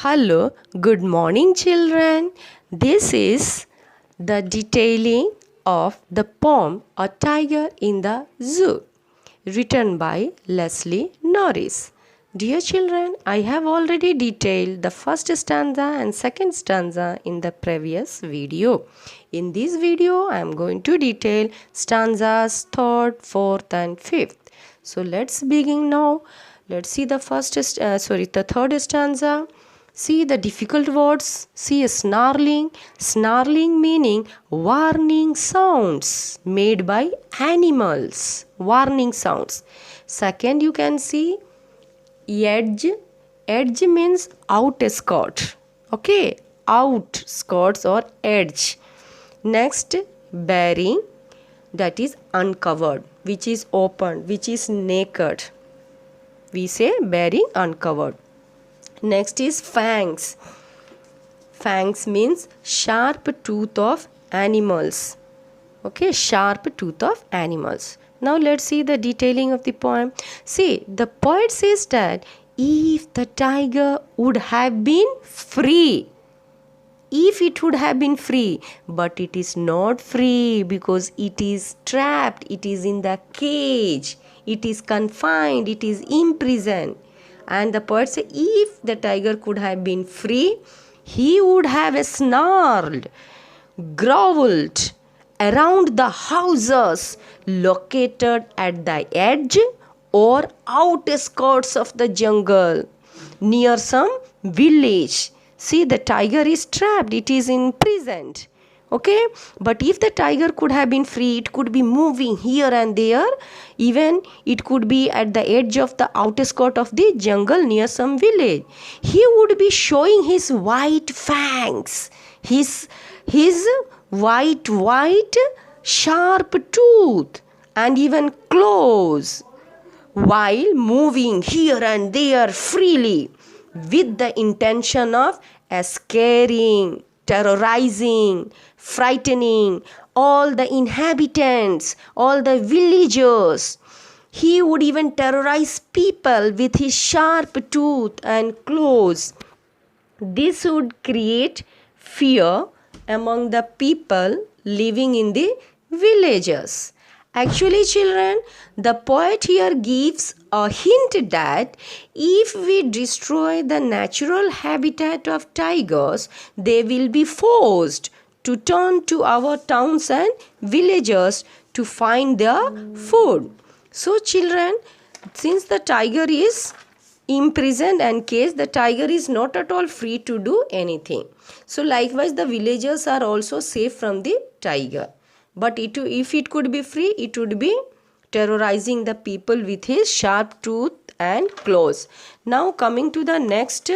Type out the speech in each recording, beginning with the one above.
Hello, good morning, children. This is the detailing of the poem A Tiger in the Zoo, written by Leslie Norris. Dear children, I have already detailed the first stanza and second stanza in the previous video. In this video, I am going to detail stanzas third, fourth, and fifth. So let's begin now. Let's see the the third stanza. See the difficult words. See snarling. Snarling meaning warning sounds made by animals. Warning sounds. Second, you can see edge. Edge means outskirt. Okay, outskirts or edge. Next, bearing, that is uncovered, which is open, which is naked. We say bearing uncovered. Next is fangs. Fangs means sharp tooth of animals. Okay, sharp tooth of animals. Now let's see the detailing of the poem. See, the poet says that if the tiger would have been free, if it would have been free, but it is not free because it is trapped, it is in the cage, it is confined, it is imprisoned. And the poet says, if the tiger could have been free, he would have snarled, growled around the houses located at the edge or outskirts of the jungle near some village. See, the tiger is trapped, it is imprisoned. Okay, but if the tiger could have been free, it could be moving here and there. Even it could be at the edge of the outskirt of the jungle near some village. He would be showing his white fangs, his white sharp tooth and even claws, while moving here and there freely with the intention of scaring, terrorizing, frightening all the inhabitants, all the villagers. He would even terrorize people with his sharp tooth and claws. This would create fear among the people living in the villages. Actually, children, the poet here gives a hint that if we destroy the natural habitat of tigers, they will be forced to turn to our towns and villages to find their food. So, children, since the tiger is imprisoned and caged, the tiger is not at all free to do anything. So, likewise, the villagers are also safe from the tiger. But if it could be free, it would be terrorizing the people with his sharp tooth and claws. Now coming to the next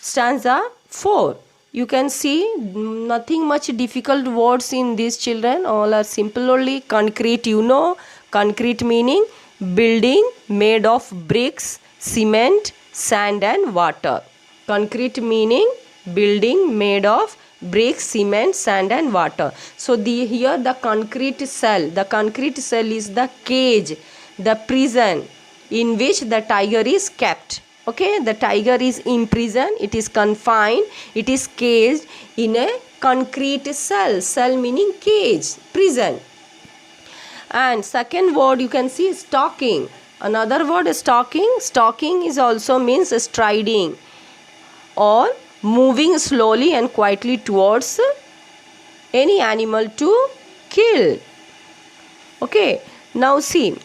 stanza 4. You can see nothing much difficult words in these, children. All are simple only. Concrete, you know. Concrete meaning building made of bricks, cement, sand and water. Concrete meaning building made of bricks, cement, sand and water. So here the concrete cell is the cage, the prison in which the tiger is kept. Okay, the tiger is imprisoned, it is confined, it is caged in a concrete cell meaning cage, prison. And second word you can see stalking. Another word is stalking. Stalking is also means striding or moving slowly and quietly towards any animal to kill. Okay, now see.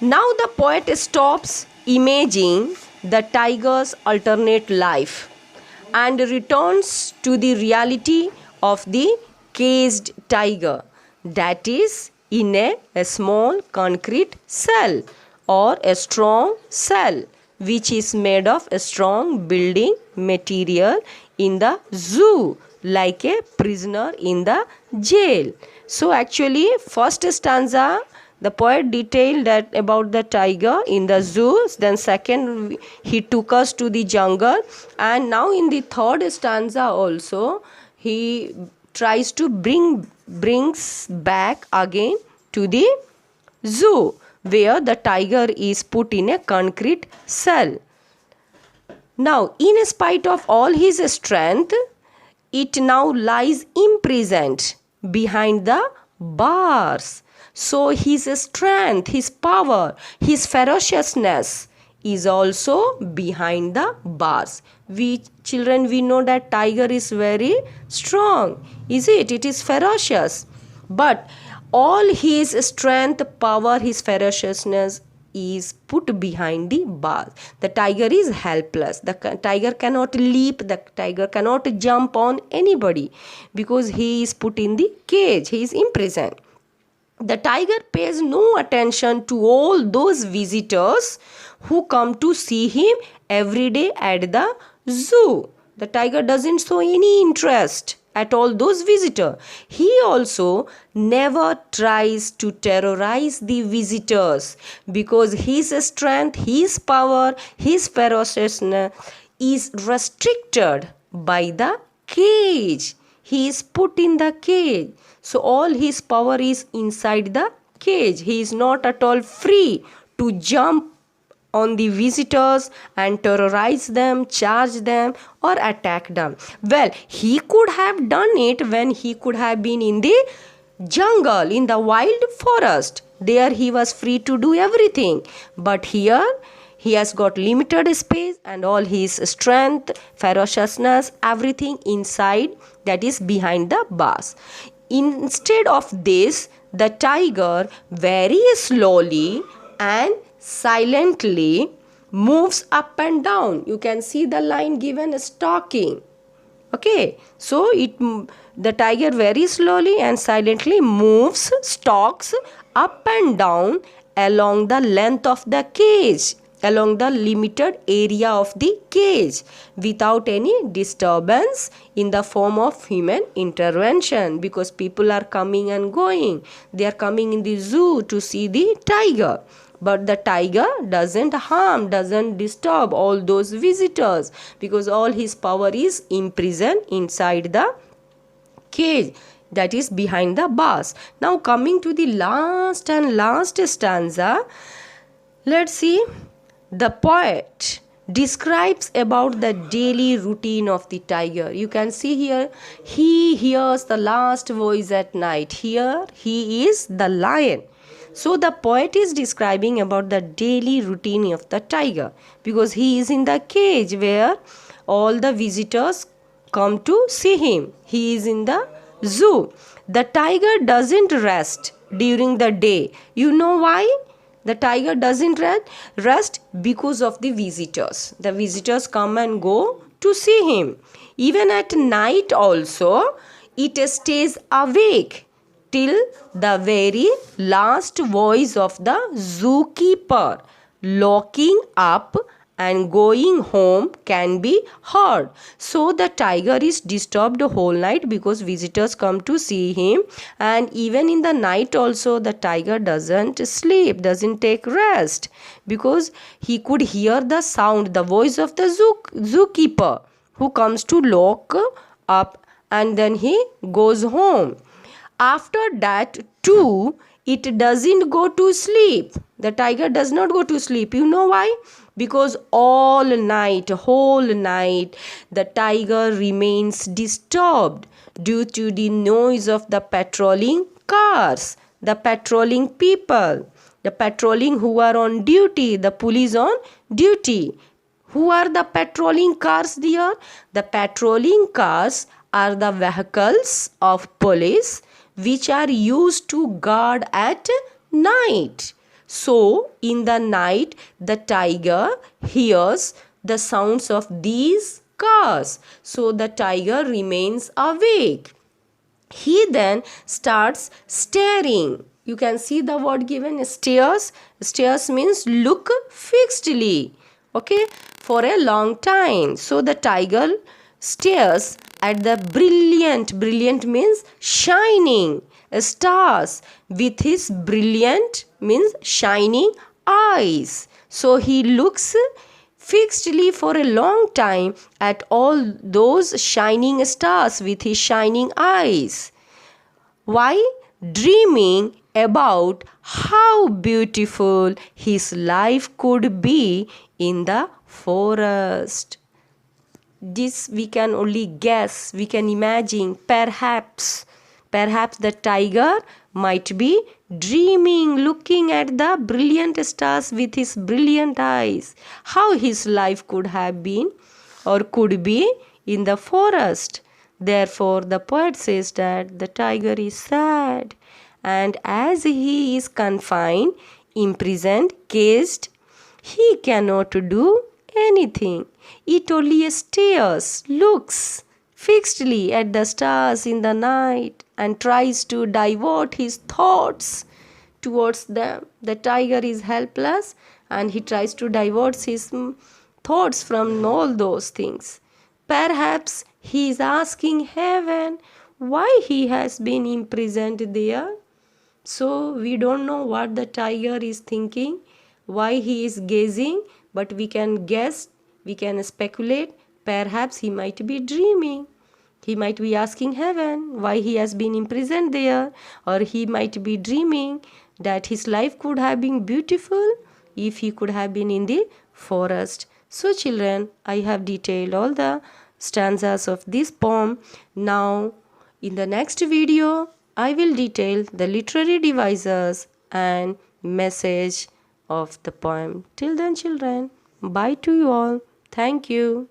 Now the poet stops imaging the tiger's alternate life and returns to the reality of the caged tiger, that is in a small concrete cell or a strong cell which is made of a strong building material in the zoo, like a prisoner in the jail. So actually first stanza the poet detailed that about the tiger in the zoo. Then second he took us to the jungle, and now in the third stanza also he tries to brings back again to the zoo where the tiger is put in a concrete cell. Now, in spite of all his strength, it now lies imprisoned behind the bars. So his strength, his power, his ferociousness is also behind the bars. We children, we know that tiger is very strong. Is it? It is ferocious. But all his strength, power, his ferociousness is put behind the bars. The tiger is helpless. The tiger cannot leap. The tiger cannot jump on anybody because he is put in the cage. He is imprisoned. The tiger pays no attention to all those visitors who come to see him every day at the zoo. The tiger doesn't show any interest at all those visitors. He also never tries to terrorize the visitors because his strength, his power, his ferociousness is restricted by the cage. He is put in the cage. So all his power is inside the cage. He is not at all free to jump on the visitors and terrorize them, charge them or attack them. Well, he could have done it when he could have been in the jungle, in the wild forest. There he was free to do everything. But here he has got limited space and all his strength, ferociousness, everything inside, that is behind the bars. Instead of this, the tiger very slowly and silently moves up and down. You can see the line given stalking. Okay, so the tiger very slowly and silently moves, stalks up and down along the length of the cage, along the limited area of the cage, without any disturbance in the form of human intervention, because people are coming and going. They are coming in the zoo to see the tiger. But the tiger doesn't harm, doesn't disturb all those visitors because all his power is imprisoned inside the cage, that is behind the bars. Now coming to the last stanza, let's see. The poet describes about the daily routine of the tiger. You can see here, he hears the last voice at night. Here he is the lion. So the poet is describing about the daily routine of the tiger because he is in the cage where all the visitors come to see him. He is in the zoo. The tiger doesn't rest during the day. You know why? The tiger doesn't rest because of the visitors. The visitors come and go to see him. Even at night also, it stays awake till the very last voice of the zookeeper locking up and going home can be heard. So the tiger is disturbed the whole night because visitors come to see him, and even in the night also the tiger doesn't sleep, doesn't take rest because he could hear the sound, the voice of the zookeeper who comes to lock up and then he goes home. After that too, it doesn't go to sleep. The tiger does not go to sleep. You know why? Because whole night, the tiger remains disturbed due to the noise of the patrolling cars, the patrolling people, the patrolling who are on duty, the police on duty. Who are the patrolling cars dear? The patrolling cars are the vehicles of police which are used to guard at night. So, in the night, the tiger hears the sounds of these cars. So, the tiger remains awake. He then starts staring. You can see the word given, stares. Stares means look fixedly. Okay, for a long time. So, the tiger stares at the brilliant means shining stars with his brilliant means shining eyes. So he looks fixedly for a long time at all those shining stars with his shining eyes. Why? Dreaming about how beautiful his life could be in the forest. this we can only guess, we can imagine. Perhaps the tiger might be dreaming, looking at the brilliant stars with his brilliant eyes. How his life could have been or could be in the forest. Therefore, the poet says that the tiger is sad, and as he is confined, imprisoned, caged, he cannot do anything. It only stares, looks fixedly at the stars in the night, and tries to divert his thoughts towards them. The tiger is helpless, and he tries to divert his thoughts from all those things. Perhaps he is asking heaven why he has been imprisoned there. So we don't know what the tiger is thinking, why he is gazing, but we can guess, we can speculate. Perhaps he might be dreaming. He might be asking heaven why he has been imprisoned there, or he might be dreaming that his life could have been beautiful if he could have been in the forest. So children, I have detailed all the stanzas of this poem. Now in the next video, I will detail the literary devices and message of the poem. Till then children, bye to you all. Thank you.